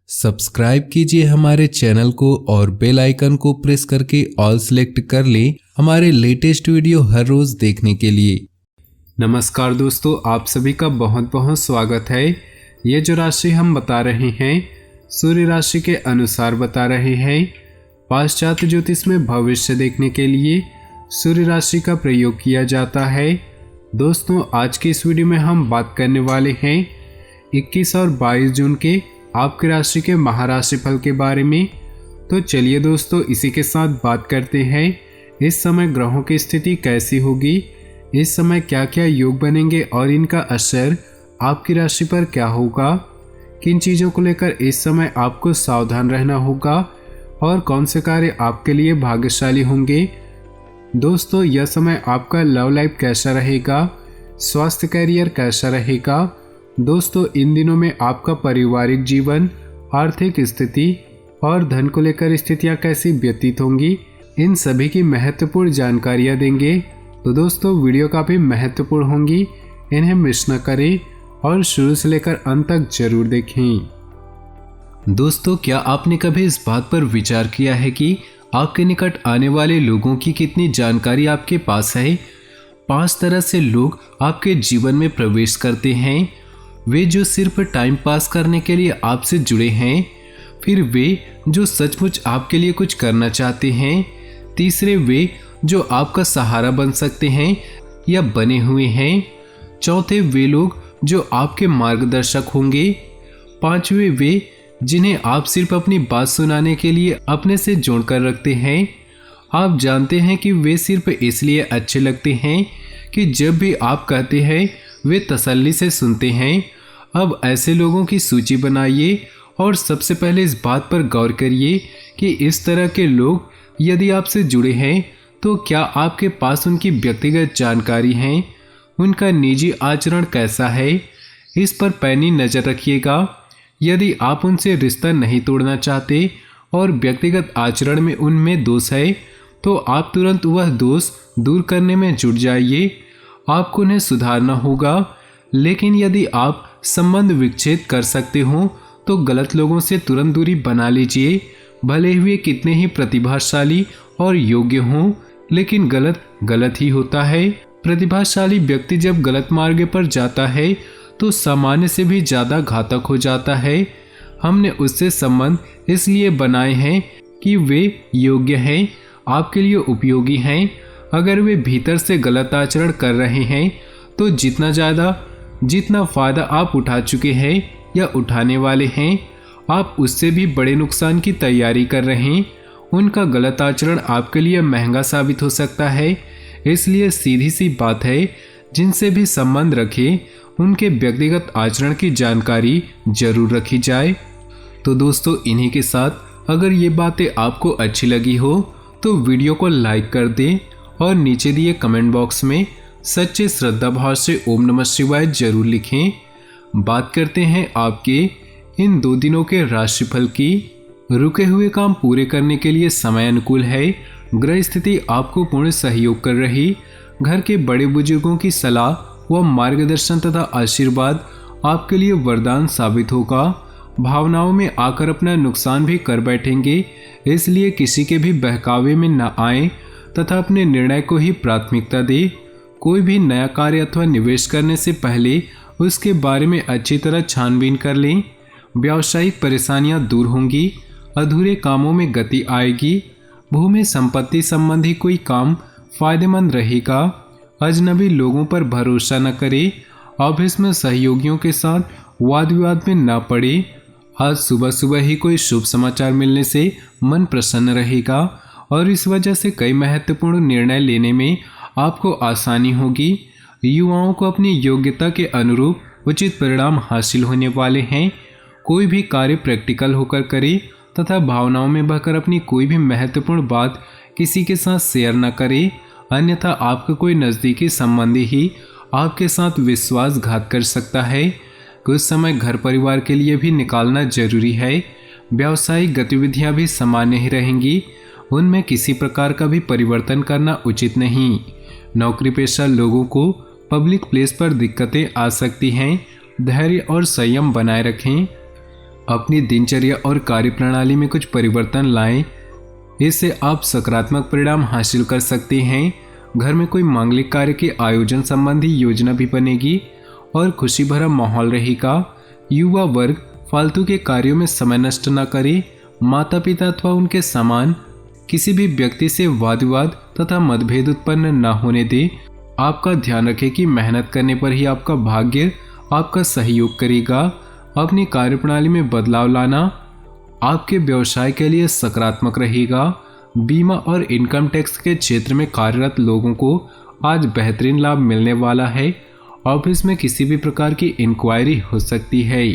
Subscribe कीजिए हमारे channel को और बेल आइकन को प्रेस करके ऑल सेलेक्ट कर लें हमारे लेटेस्ट वीडियो हर रोज देखने के लिए। नमस्कार दोस्तों, आप सभी का बहुत बहुत स्वागत है। ये जो राशि हम बता रहे हैं सूर्य राशि के अनुसार बता रहे हैं। पाश्चात्य ज्योतिष में भविष्य देखने के लिए सूर्य राशि का प्रयोग किया जाता है। दोस्तों, आज की इस वीडियो में हम बात करने वाले हैं 21 और 22 जून के आपकी राशि के महाराशि फल के बारे में। तो चलिए दोस्तों, इसी के साथ बात करते हैं इस समय ग्रहों की स्थिति कैसी होगी, इस समय क्या क्या योग बनेंगे और इनका असर आपकी राशि पर क्या होगा, किन चीज़ों को लेकर इस समय आपको सावधान रहना होगा और कौन से कार्य आपके लिए भाग्यशाली होंगे। दोस्तों, यह समय आपका लव लाइफ कैसा रहेगा, स्वास्थ्य कैरियर कैसा रहेगा। दोस्तों, इन दिनों में आपका पारिवारिक जीवन, आर्थिक स्थिति और धन को लेकर स्थितियां कैसी व्यतीत होंगी, इन सभी की महत्वपूर्ण जानकारियां देंगे। तो दोस्तों, वीडियो काफ़ी महत्वपूर्ण होंगी, इन्हें मिस न करें और शुरू से लेकर अंत तक जरूर देखें। दोस्तों, क्या आपने कभी इस बात पर विचार किया है कि आपके निकट आने वाले लोगों की कितनी जानकारी आपके पास है। 5 तरह से लोग आपके जीवन में प्रवेश करते हैं। वे जो सिर्फ टाइम पास करने के लिए आपसे जुड़े हैं, फिर वे जो सचमुच आपके लिए कुछ करना चाहते हैं, तीसरे वे जो आपका सहारा बन सकते हैं या बने हुए हैं, चौथे वे लोग जो आपके मार्गदर्शक होंगे, पांचवे वे जिन्हें आप सिर्फ अपनी बात सुनाने के लिए अपने से जोड़कर रखते हैं। आप जानते हैं कि वे सिर्फ इसलिए अच्छे लगते हैं कि जब भी आप कहते हैं वे तसल्ली से सुनते हैं। अब ऐसे लोगों की सूची बनाइए और सबसे पहले इस बात पर गौर करिए कि इस तरह के लोग यदि आपसे जुड़े हैं तो क्या आपके पास उनकी व्यक्तिगत जानकारी है, उनका निजी आचरण कैसा है, इस पर पैनी नज़र रखिएगा। यदि आप उनसे रिश्ता नहीं तोड़ना चाहते और व्यक्तिगत आचरण में उनमें दोष है तो आप तुरंत वह दोष दूर करने में जुट जाइए। आपको उन्हें सुधारना होगा, लेकिन यदि आप संबंध विच्छेद कर सकते हो तो गलत लोगों से तुरंत दूरी बना लीजिए। भले ही वे कितने ही प्रतिभाशाली और योग्य हों, लेकिन गलत गलत ही होता है। प्रतिभाशाली व्यक्ति जब गलत मार्ग पर जाता है तो सामान्य से भी ज़्यादा घातक हो जाता है। हमने उससे संबंध इसलिए बनाए हैं कि वे योग्य हैं, आपके लिए उपयोगी हैं। अगर वे भीतर से गलत आचरण कर रहे हैं तो जितना फ़ायदा आप उठा चुके हैं या उठाने वाले हैं, आप उससे भी बड़े नुकसान की तैयारी कर रहे हैं। उनका गलत आचरण आपके लिए महंगा साबित हो सकता है। इसलिए सीधी सी बात है, जिनसे भी संबंध रखें उनके व्यक्तिगत आचरण की जानकारी जरूर रखी जाए। तो दोस्तों, इन्हीं के साथ अगर ये बातें आपको अच्छी लगी हो तो वीडियो को लाइक कर दें और नीचे दिए कमेंट बॉक्स में सच्चे श्रद्धा भाव से ओम नमः शिवाय जरूर लिखें। बात करते हैं आपके इन 2 दिनों के राशिफल की। रुके हुए काम पूरे करने के लिए समय अनुकूल है। ग्रह स्थिति आपको पूर्ण सहयोग कर रही। घर के बड़े बुजुर्गों की सलाह व मार्गदर्शन तथा आशीर्वाद आपके लिए वरदान साबित होगा। भावनाओं में आकर अपना नुकसान भी कर बैठेंगे, इसलिए किसी के भी बहकावे में न आए तथा अपने निर्णय को ही प्राथमिकता दे। कोई भी नया कार्य अथवा निवेश करने से पहले उसके बारे में अच्छी तरह छानबीन कर लें। व्यावसायिक परेशानियां दूर होंगी, अधूरे कामों में गति आएगी। भूमि संपत्ति संबंधी कोई काम फायदेमंद रहेगा। अजनबी लोगों पर भरोसा न करें। ऑफिस में सहयोगियों के साथ वाद विवाद में न पड़े। आज सुबह सुबह ही कोई शुभ समाचार मिलने से मन प्रसन्न रहेगा और इस वजह से कई महत्वपूर्ण निर्णय लेने में आपको आसानी होगी। युवाओं को अपनी योग्यता के अनुरूप उचित परिणाम हासिल होने वाले हैं। कोई भी कार्य प्रैक्टिकल होकर करें तथा भावनाओं में बहकर अपनी कोई भी महत्वपूर्ण बात किसी के साथ शेयर न करें, अन्यथा आपका कोई नज़दीकी संबंधी ही आपके साथ विश्वासघात कर सकता है। कुछ समय घर परिवार के लिए भी निकालना जरूरी है। व्यावसायिक गतिविधियां भी सामान्य ही रहेंगी, उनमें किसी प्रकार का भी परिवर्तन करना उचित नहीं। नौकरी पेशा लोगों को पब्लिक प्लेस पर दिक्कतें आ सकती हैं। धैर्य और संयम बनाए रखें। अपनी दिनचर्या और कार्यप्रणाली में कुछ परिवर्तन लाएं। इससे आप सकारात्मक परिणाम हासिल कर सकते हैं। घर में कोई मांगलिक कार्य के आयोजन संबंधी योजना भी बनेगी और खुशी भरा माहौल रहेगा। युवा वर्ग फालतू के कार्यों में समय नष्ट न करे। माता पिता अथवा उनके समान किसी भी व्यक्ति से वाद विवाद तथा मतभेद उत्पन्न न होने दे। आपका ध्यान रखें कि मेहनत करने पर ही आपका भाग्य आपका सहयोग करेगा। अपनी कार्यप्रणाली में बदलाव लाना आपके व्यवसाय के लिए सकारात्मक रहेगा। बीमा और इनकम टैक्स के क्षेत्र में कार्यरत लोगों को आज बेहतरीन लाभ मिलने वाला है। ऑफिस में किसी भी प्रकार की इंक्वायरी हो सकती है।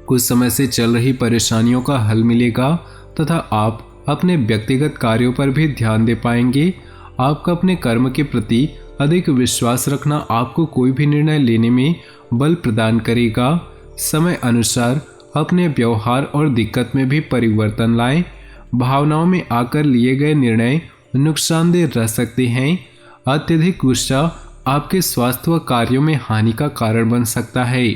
कुछ समय से चल रही परेशानियों का हल मिलेगा तथा आप अपने व्यक्तिगत कार्यों पर भी ध्यान दे पाएंगे। आपका अपने कर्म के प्रति अधिक विश्वास रखना आपको कोई भी निर्णय लेने में बल प्रदान करेगा। समय अनुसार अपने व्यवहार और दिक्कत में भी परिवर्तन लाएं। भावनाओं में आकर लिए गए निर्णय नुकसानदेह रह सकते हैं। अत्यधिक गुस्सा आपके स्वास्थ्य व कार्यों में हानि का कारण बन सकता है।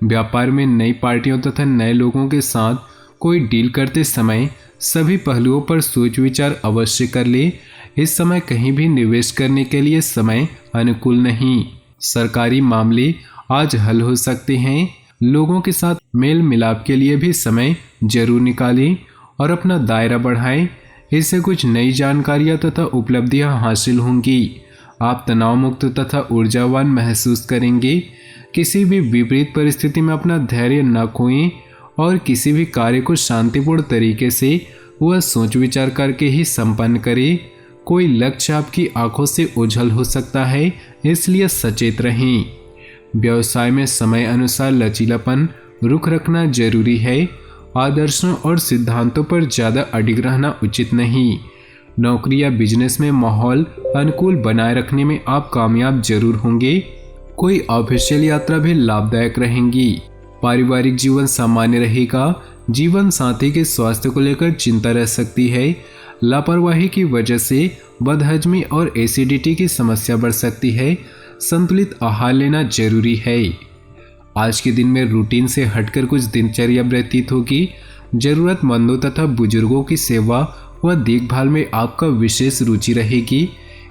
व्यापार में नई पार्टियों तथा नए लोगों के साथ कोई डील करते समय सभी पहलुओं पर सोच विचार अवश्य कर ले। इस समय कहीं भी निवेश करने के लिए समय अनुकूल नहीं। सरकारी मामले आज हल हो सकते हैं। लोगों के साथ मेल मिलाप के लिए भी समय जरूर निकालें और अपना दायरा बढ़ाएं। इससे कुछ नई जानकारियां तथा उपलब्धियां हासिल होंगी। आप तनाव मुक्त तथा ऊर्जावान महसूस करेंगे। किसी भी विपरीत परिस्थिति में अपना धैर्य न खोएं और किसी भी कार्य को शांतिपूर्ण तरीके से वह सोच विचार करके ही संपन्न करें। कोई लक्ष्य आपकी आंखों से ओझल हो सकता है, इसलिए सचेत रहें। व्यवसाय में समय अनुसार लचीलापन रुख रखना जरूरी है। आदर्शों और सिद्धांतों पर ज़्यादा अडिग रहना उचित नहीं। नौकरी या बिजनेस में माहौल अनुकूल बनाए रखने में आप कामयाब जरूर होंगे। कोई ऑफिशियल यात्रा भी लाभदायक रहेंगी। पारिवारिक जीवन सामान्य रहेगा। जीवन साथी के स्वास्थ्य को लेकर चिंता रह सकती है। लापरवाही की वजह से बदहजमी और एसिडिटी की समस्या बढ़ सकती है। संतुलित आहार लेना जरूरी है। आज के दिन में रूटीन से हटकर कुछ दिनचर्या व्यतीत होगी। जरूरतमंदों तथा बुजुर्गों की सेवा व देखभाल में आपका विशेष रुचि रहेगी।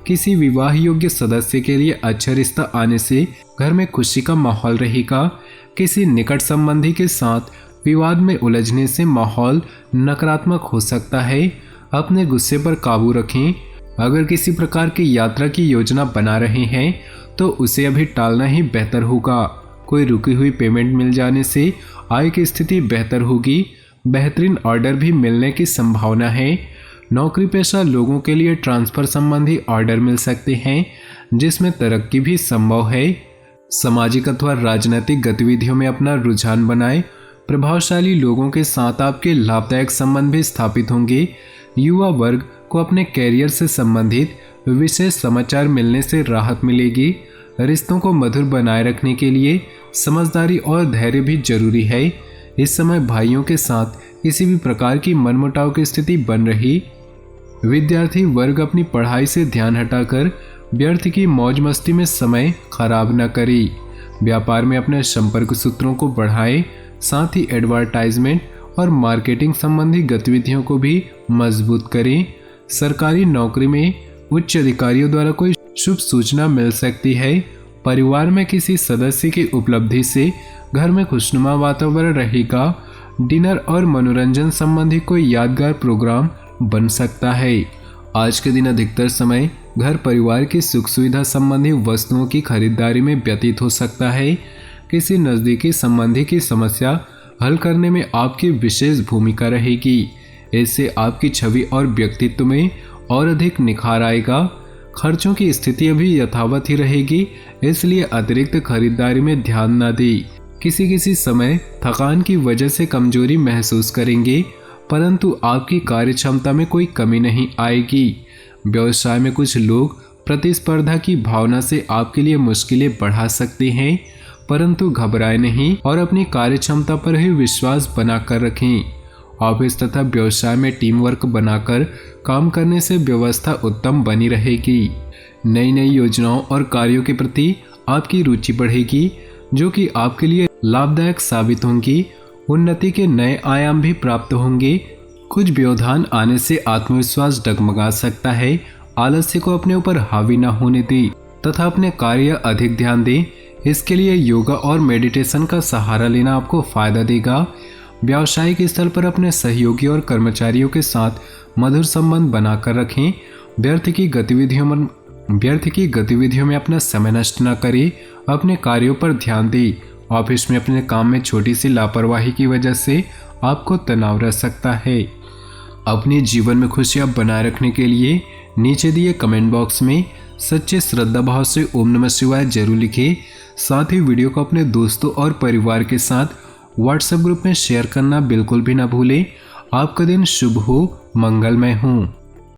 किसी विवाह योग्य सदस्य के लिए अच्छा रिश्ता आने से घर में खुशी का माहौल रहेगा। किसी निकट संबंधी के साथ विवाद में उलझने से माहौल नकारात्मक हो सकता है। अपने गुस्से पर काबू रखें। अगर किसी प्रकार की यात्रा की योजना बना रहे हैं तो उसे अभी टालना ही बेहतर होगा। कोई रुकी हुई पेमेंट मिल जाने से आय की स्थिति बेहतर होगी। बेहतरीन ऑर्डर भी मिलने की संभावना है। नौकरी पेशा लोगों के लिए ट्रांसफर संबंधी ऑर्डर मिल सकते हैं, जिसमें तरक्की भी संभव है। सामाजिक अथवा राजनीतिक गतिविधियों में अपना रुझान बनाएं। प्रभावशाली लोगों के साथ आपके लाभदायक संबंध भी स्थापित होंगे। युवा वर्ग को अपने कैरियर से संबंधित विशेष समाचार मिलने से राहत मिलेगी। रिश्तों को मधुर बनाए रखने के लिए समझदारी और धैर्य भी जरूरी है। इस समय भाइयों के साथ किसी भी प्रकार की मनमुटाव की स्थिति बन रही। विद्यार्थी वर्ग अपनी पढ़ाई से ध्यान हटाकर व्यर्थ की मौज मस्ती में समय खराब न करे। व्यापार में अपने संपर्क सूत्रों को बढ़ाएं। साथ ही एडवर्टाइजमेंट और मार्केटिंग संबंधी गतिविधियों को भी मजबूत करें। सरकारी नौकरी में उच्च अधिकारियों द्वारा कोई शुभ सूचना मिल सकती है। परिवार में किसी सदस्य की उपलब्धि से घर में खुशनुमा वातावरण रहेगा। डिनर और मनोरंजन संबंधी कोई यादगार प्रोग्राम बन सकता है। आज के दिन अधिकतर समय घर परिवार की सुख सुविधा संबंधी वस्तुओं की खरीदारी में व्यतीत हो सकता है। किसी नज़दीकी संबंधी की समस्या हल करने में आपकी विशेष भूमिका रहेगी। इससे आपकी छवि और व्यक्तित्व में और अधिक निखार आएगा। खर्चों की स्थिति अभी यथावत ही रहेगी, इसलिए अतिरिक्त खरीदारी में ध्यान न दें। किसी समय थकान की वजह से कमजोरी महसूस करेंगे, परंतु आपकी कार्य क्षमता में कोई कमी नहीं आएगी। व्यवसाय में कुछ लोग प्रतिस्पर्धा की भावना से आपके लिए मुश्किलें बढ़ा सकते हैं, परंतु घबराएं नहीं और अपनी कार्य क्षमता पर ही विश्वास बनाकर रखें। ऑफिस तथा व्यवसाय में टीम वर्क बनाकर काम करने से व्यवस्था उत्तम बनी रहेगी। नई नई योजनाओं और कार्यों के प्रति आपकी रुचि बढ़ेगी, जो कि आपके लिए लाभदायक साबित होंगी। उन्नति के नए आयाम भी प्राप्त होंगे। कुछ व्यवधान आने से आत्मविश्वास डगमगा सकता है। आलस्य को अपने ऊपर हावी न होने दे तथा अपने कार्य अधिक ध्यान दे। इसके लिए योगा और मेडिटेशन का सहारा लेना आपको फायदा देगा। व्यावसायिक स्थल पर अपने सहयोगी और कर्मचारियों के साथ मधुर संबंध बनाकर रखें। व्यर्थ की गतिविधियों में अपना समय नष्ट न करें। अपने कार्यों पर ध्यान दें। ऑफिस में अपने काम में छोटी सी लापरवाही की वजह से आपको तनाव रह सकता है। अपने जीवन में खुशियां बनाए रखने के लिए नीचे दिए कमेंट बॉक्स में सच्चे श्रद्धा भाव से ओम नमः शिवाय जरूर लिखें। साथ ही वीडियो को अपने दोस्तों और परिवार के साथ व्हाट्सएप ग्रुप में शेयर करना बिल्कुल भी ना भूलें। आपका दिन शुभ हो, मंगलमय हो।